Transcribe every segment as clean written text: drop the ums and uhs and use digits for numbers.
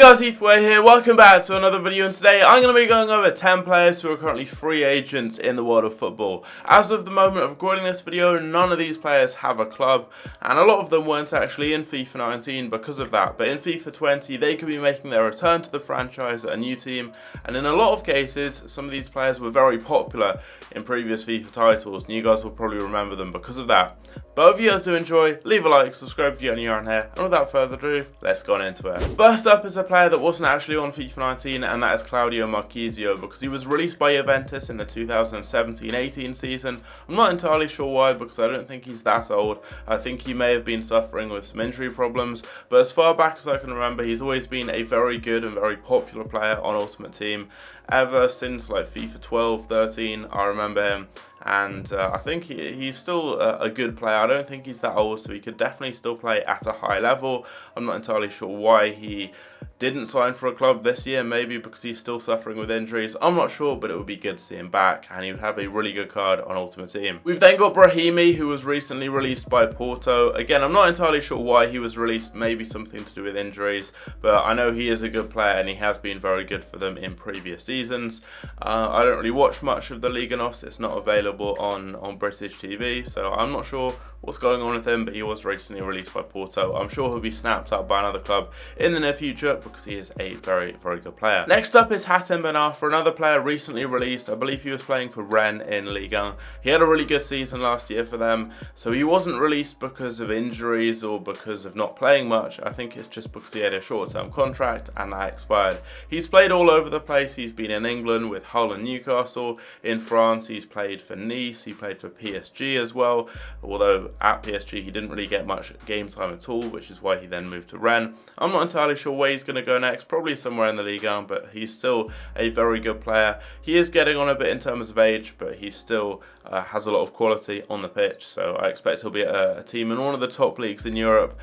guys, Heathway here, welcome back to another video, and today I'm going to be going over 10 players who are currently free agents in the world of football. As of the moment of recording this video, none of these players have a club, and a lot of them weren't actually in FIFA 19 because of that, but in FIFA 20 they could be making their return to the franchise at a new team, and in a lot of cases some of these players were very popular in previous FIFA titles, and you guys will probably remember them because of that. But if you guys do enjoy, leave a like, subscribe if you're new around here, and without further ado, let's go on into it. First up is a player that wasn't actually on FIFA 19, and that is MARCHISIO, because he was released by Juventus in the 2017-18 season. I'm not entirely sure why, because I don't think he's that old. I think he may have been suffering with some injury problems, but as far back as I can remember, he's always been a very good and very popular player on Ultimate Team. Ever since like FIFA 12, 13, I remember him. And I think he's still a good player. I don't think he's that old, so he could definitely still play at a high level. I'm not entirely sure why he didn't sign for a club this year, maybe because he's still suffering with injuries. I'm not sure, but it would be good to see him back, and he would have a really good card on Ultimate Team. We've then got BRAHIMI, who was recently released by Porto. Again, I'm not entirely sure why he was released, maybe something to do with injuries, but I know he is a good player, and he has been very good for them in previous seasons. I don't really watch much of the Liga NOS. It's not available on British TV, so I'm not sure what's going on with him, but he was recently released by Porto. I'm sure he'll be snapped up by another club in the near future because he is a very, very good player. Next up is Hatem Ben Arfa, another player recently released. I believe he was playing for Rennes in Ligue 1. He had a really good season last year for them, so he wasn't released because of injuries or because of not playing much. I think it's just because he had a short-term contract and that expired. He's played all over the place. He's been in England with Hull and Newcastle. In France, he's played for Nice. He played for PSG as well, although at PSG he didn't really get much game time at all, which is why he then moved to Rennes. I'm not entirely sure where he's going to go next, probably somewhere in the Ligue 1, but he's still a very good player. He is getting on a bit in terms of age, but he still has a lot of quality on the pitch, so I expect he'll be at a team in one of the top leagues in Europe.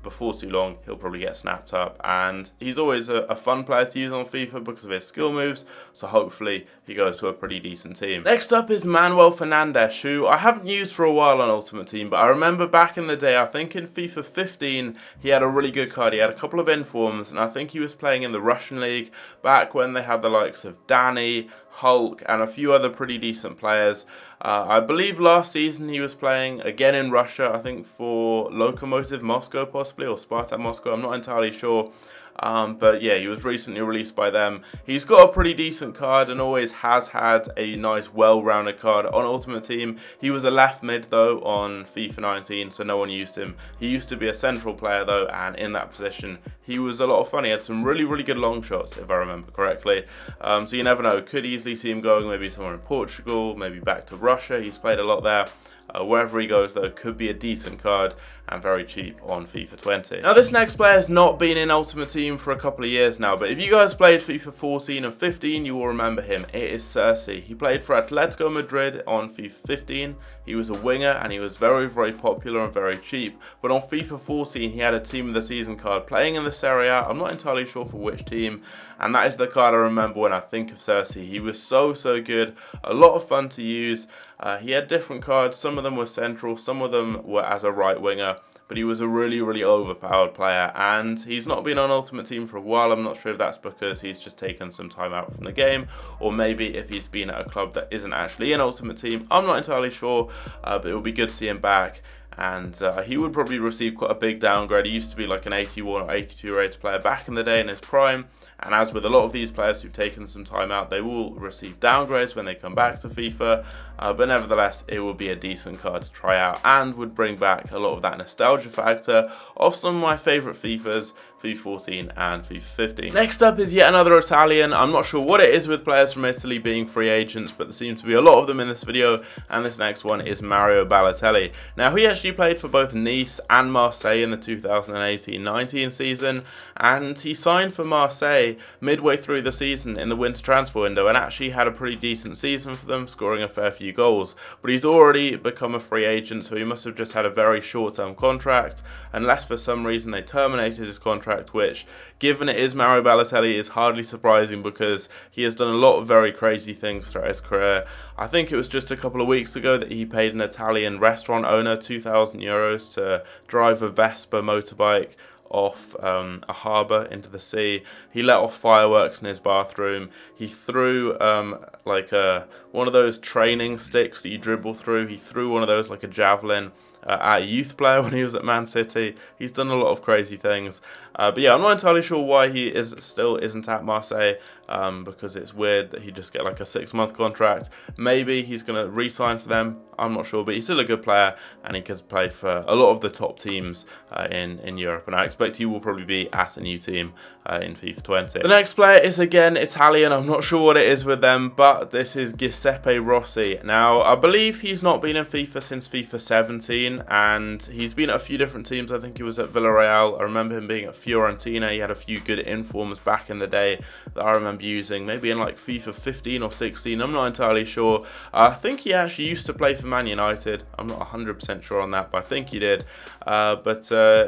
Before too long he'll probably get snapped up, and he's always a fun player to use on FIFA because of his skill moves, so hopefully he goes to a pretty decent team. Next up is FERNANDES, who I haven't used for a while on Ultimate Team, but I remember back in the day, I think in FIFA 15 he had a really good card. He had a couple of informs, and I think he was playing in the Russian league back when they had the likes of DANI, Hulk, and a few other pretty decent players. I believe last season he was playing again in Russia, I think for Lokomotiv Moscow possibly, or Spartak Moscow, I'm not entirely sure. But yeah, he was recently released by them. He's got a pretty decent card and always has had a nice well-rounded card on Ultimate Team. He was a left mid though on FIFA 19, so no one used him. He used to be a central player though, and in that position he was a lot of fun. He had some really, really good long shots if I remember correctly. So you never know, could easily see him going maybe somewhere in Portugal, maybe back to Russia. He's played a lot there. Wherever he goes though, could be a decent card and very cheap on FIFA 20. Now this next player has not been in Ultimate Team for a couple of years now, but if you guys played FIFA 14 and 15 you will remember him. It is CERCI. He played for Atletico Madrid on FIFA 15. He was a winger and he was very, very popular and very cheap, but on FIFA 14 he had a Team of the Season card playing in the Serie A. I'm not entirely sure for which team, and that is the card I remember when I think of CERCI. He was so good, a lot of fun to use. He had different cards, some of them were central, some of them were as a right winger, but he was a really, really overpowered player, and he's not been on Ultimate Team for a while. I'm not sure if that's because he's just taken some time out from the game, or maybe if he's been at a club that isn't actually in Ultimate Team. I'm not entirely sure, but it would be good to see him back. And he would probably receive quite a big downgrade. He used to be like an 81 or 82 rated player back in the day in his prime, and as with a lot of these players who've taken some time out, they will receive downgrades when they come back to FIFA, but nevertheless it would be a decent card to try out and would bring back a lot of that nostalgia factor of some of my favourite FIFAs, FIFA 14 and FIFA 15. Next up is yet another Italian. I'm not sure what it is with players from Italy being free agents, but there seems to be a lot of them in this video, and this next one is BALOTELLI. Now he actually played for both Nice and Marseille in the 2018-19 season, and he signed for Marseille midway through the season in the winter transfer window and actually had a pretty decent season for them, scoring a fair few goals. But he's already become a free agent, so he must have just had a very short-term contract, unless for some reason they terminated his contract, which, given it is BALOTELLI, is hardly surprising because he has done a lot of very crazy things throughout his career. I think it was just a couple of weeks ago that he paid an Italian restaurant owner €2,000 to drive a Vespa motorbike off a harbour into the sea. He let off fireworks in his bathroom. He threw like one of those training sticks that you dribble through. He threw one of those like a javelin at a youth player when he was at Man City. He's done a lot of crazy things. But yeah, I'm not entirely sure why he still isn't at Marseille, because it's weird that he just get like a 6-month contract. Maybe he's going to re-sign for them. I'm not sure, but he's still a good player, and he can play for a lot of the top teams in Europe. And I expect he will probably be at a new team in FIFA 20. The next player is again Italian. I'm not sure what it is with them, but this is Giuseppe Rossi. Now, I believe he's not been in FIFA since FIFA 17, and he's been at a few different teams. I think he was at Villarreal. I remember him being at Fiorentina. He had a few good informs back in the day that I remember using, maybe in like FIFA 15 or 16. I'm not entirely sure. I think he actually used to play for Man United. I'm not 100% sure on that, but I think he did.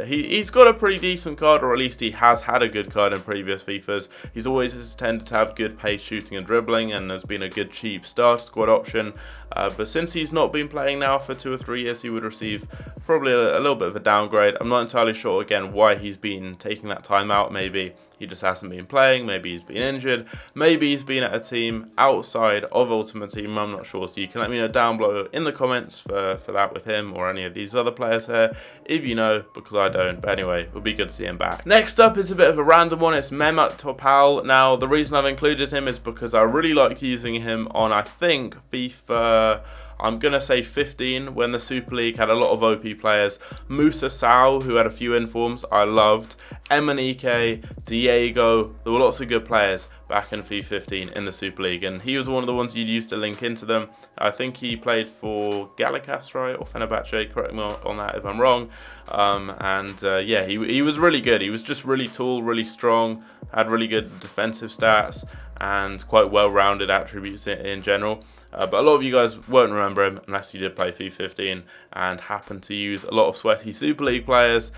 He's got a pretty decent card, or at least he has had a good card in previous FIFAs. He's always tended to have good pace, shooting and dribbling, and has been a good cheap starter squad option. But since he's not been playing now for 2 or 3 years, he would receive probably a little bit of a downgrade. I'm not entirely sure, again, why he's been taking that time out. Maybe he just hasn't been playing, maybe he's been injured, maybe he's been at a team outside of Ultimate Team, I'm not sure. So you can let me know down below in the comments for that with him or any of these other players here, if you know, because I don't. But anyway, it would be good to see him back. Next up is a bit of a random one. It's Mehmet Topal. Now, the reason I've included him is because I really liked using him on, I think, FIFA, I'm going to say 15, when the Super League had a lot of OP players. Musa Sao, who had a few informs, I loved. Emanike, Diego, there were lots of good players back in FIFA 15 in the Super League, and he was one of the ones you'd use to link into them. I think he played for Galatasaray or Fenerbahce, correct me on that if I'm wrong. Yeah, he was really good. He was just really tall, really strong, had really good defensive stats, and quite well-rounded attributes in general. But a lot of you guys won't remember him unless you did play FIFA 15 and happened to use a lot of sweaty Super League players,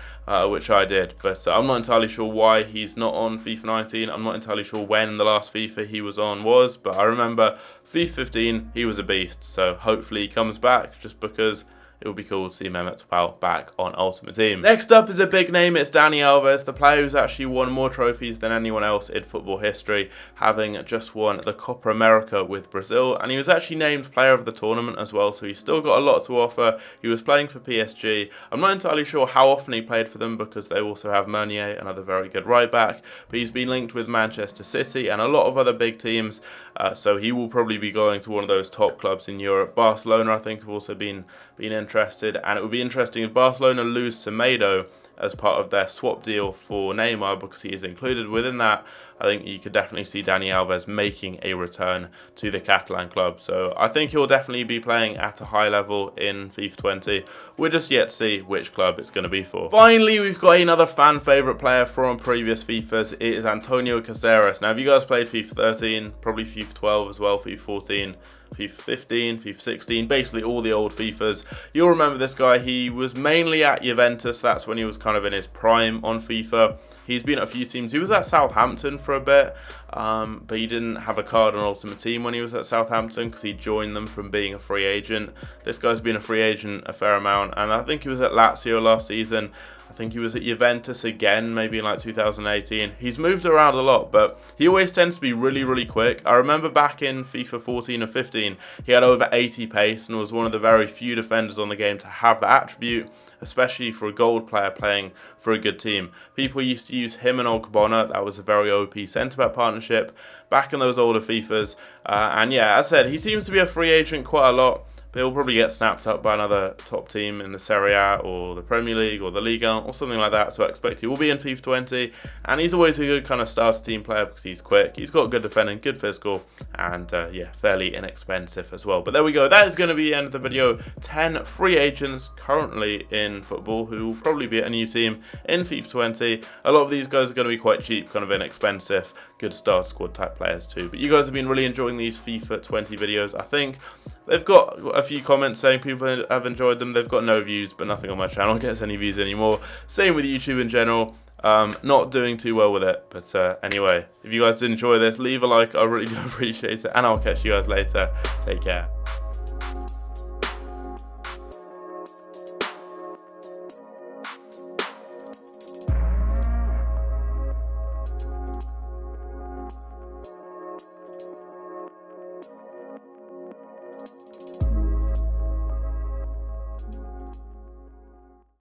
which I did. But I'm not entirely sure why he's not on FIFA 19. I'm not entirely sure when the last FIFA he was on was, but I remember FIFA 15, he was a beast. So hopefully he comes back, just because it would be cool to see Mehmet Topal back on Ultimate Team. Next up is a big name. It's Dani Alves, the player who's actually won more trophies than anyone else in football history, having just won the Copa America with Brazil, and he was actually named player of the tournament as well, so he's still got a lot to offer. He was playing for PSG. I'm not entirely sure how often he played for them, because they also have Meunier, another very good right back, but he's been linked with Manchester City and a lot of other big teams, so he will probably be going to one of those top clubs in Europe. Barcelona, I think, have also been interested, and it would be interesting if Barcelona lose Semedo as part of their swap deal for Neymar, because he is included within that. I think you could definitely see Dani Alves making a return to the Catalan club. So I think he'll definitely be playing at a high level in FIFA 20. We're just yet to see which club it's going to be for. Finally, we've got another fan favourite player from previous FIFAs. It is Antonio Caceres. Now, if you guys played FIFA 13, probably FIFA 12 as well, FIFA 14, FIFA 15, FIFA 16, basically all the old FIFAs, you'll remember this guy. He was mainly at Juventus. That's when he was kind of in his prime on FIFA. He's been at a few teams. He was at Southampton for a bit, but he didn't have a card on Ultimate Team when he was at Southampton, because he joined them from being a free agent. This guy's been a free agent a fair amount, and I think he was at Lazio last season. I think he was at Juventus again, maybe in like 2018. He's moved around a lot, but he always tends to be really, really quick. I remember back in FIFA 14 and 15, he had over 80 pace and was one of the very few defenders on the game to have that attribute, especially for a gold player playing for a good team. People used to use him and Ogbonna. That was a very OP centre-back partnership back in those older FIFAs. And yeah, as I said, he seems to be a free agent quite a lot. But he'll probably get snapped up by another top team in the Serie A or the Premier League or the Liga or something like that. So I expect he will be in FIFA 20. And he's always a good kind of starter team player, because he's quick. He's got good defending, good physical, and yeah, fairly inexpensive as well. But there we go. That is going to be the end of the video. 10 free agents currently in football who will probably be at a new team in FIFA 20. A lot of these guys are going to be quite cheap, kind of inexpensive, good starter squad type players too. But you guys have been really enjoying these FIFA 20 videos. I think they've got a few comments saying people have enjoyed them. They've got no views, but nothing on my channel gets any views anymore. Same with YouTube in general. Not doing too well with it. But anyway, if you guys did enjoy this, leave a like. I really do appreciate it. And I'll catch you guys later. Take care.